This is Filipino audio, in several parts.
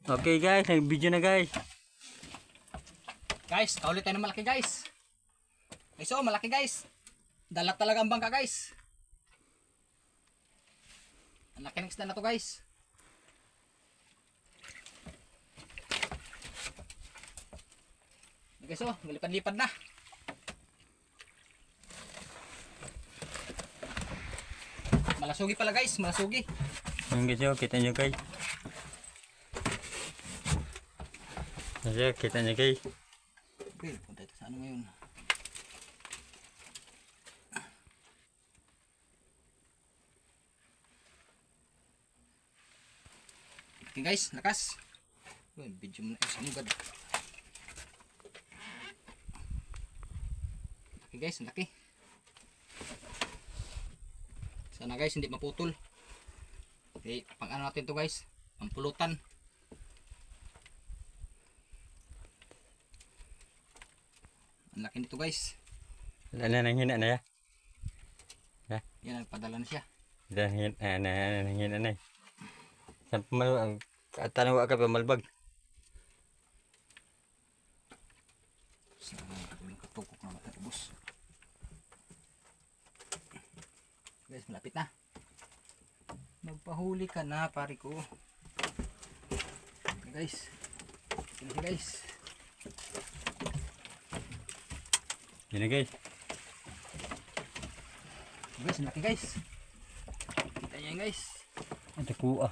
Okay guys, nag-video na guys. Guys, kaulit tayo ng malaki guys. Guys, oh, malaki guys. Dalat talaga ang bangka guys. Ang laki ng isda na to guys. Guys, oh, lipad-lipad na. Malasugi pala guys, malasugi. Yung guys, oh, kita nyo guys. Kita nyo guys. Okay, punta ito sa ano ngayon. Okay guys, lakas. Video mo na sa mugad. Okay guys, laki. Sana guys hindi maputol. Okay, pang ano natin to guys, pang pulutan. Ang laki nito guys. Wala na nang hina na ya. Yan, nagpadala na siya. Nang hina na. Sa pamal tanawa ka pa malbag. Sana yung katukok na matapos. Guys, malapit na. Magpahuli ka na, pare ko. Okay, guys. Okay, guys. Yan na guys. Guys, laki guys. Kita niyo yan guys. Ito kuha.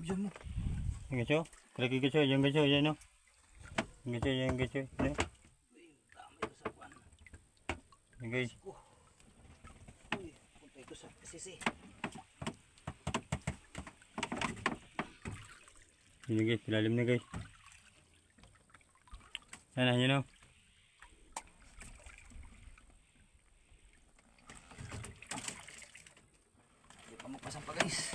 Video mo. Yung guys, oh. Kalaki guys, oh. Yung guys, oh. Yan, oh. Yung guys, oh. Yung guys, oh. Yan. Tama ito sa buwan. Yan guys. Uy, punta ito sa sisi. Yan guys, pilalim na guys. Yan na, yun, oh. Pasan pa guys.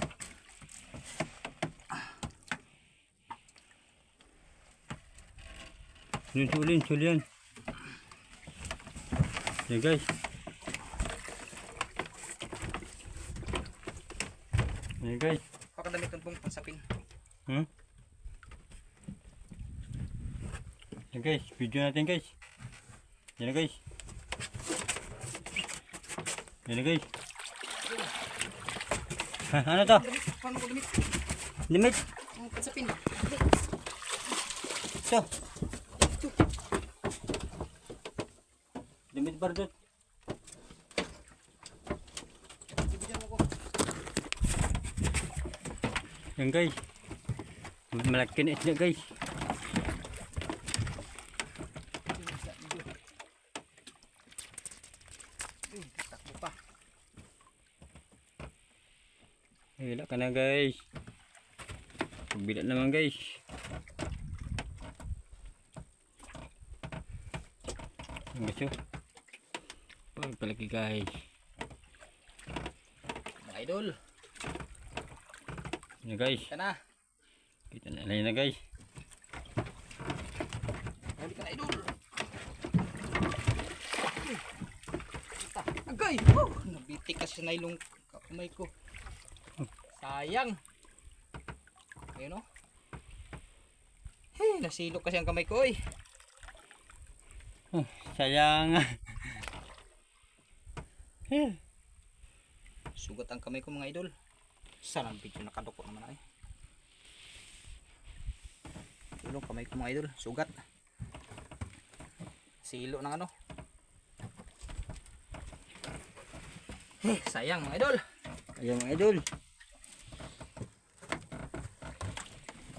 Yun, sulin. Yan guys. Yan guys. Pakadamit ng pong pansapin. Yan guys, video natin guys. Yan na guys. Yan na guys. Ha, ano to? Paano ko damit? Limit. Ang pansapin. Ito. Limit bardot. Bibigyan mo ko. Yan guys. Malaki na isda guys. Takbo pa. Hila ka na guys. Pagbila naman guys. Ang gusto. Pagpalaki guys. Mga idol. Yan guys. Kita na. Kita na na guys. Huli ka na idol. Agay! Oh, nabitik kasi na ilong kamay ko. Sayang. Ayun o. Hey, nasilok kasi ang kamay ko eh. Sayang. Sugat ang kamay ko mga idol. Sana ang video nakadukot naman ay. Ilong kamay ko mga idol. Sugat. Silo ng ano. Hey, sayang mga idol. Ayun mga idol.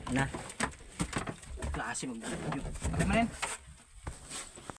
Na. Klase mag-video. Pati man yan.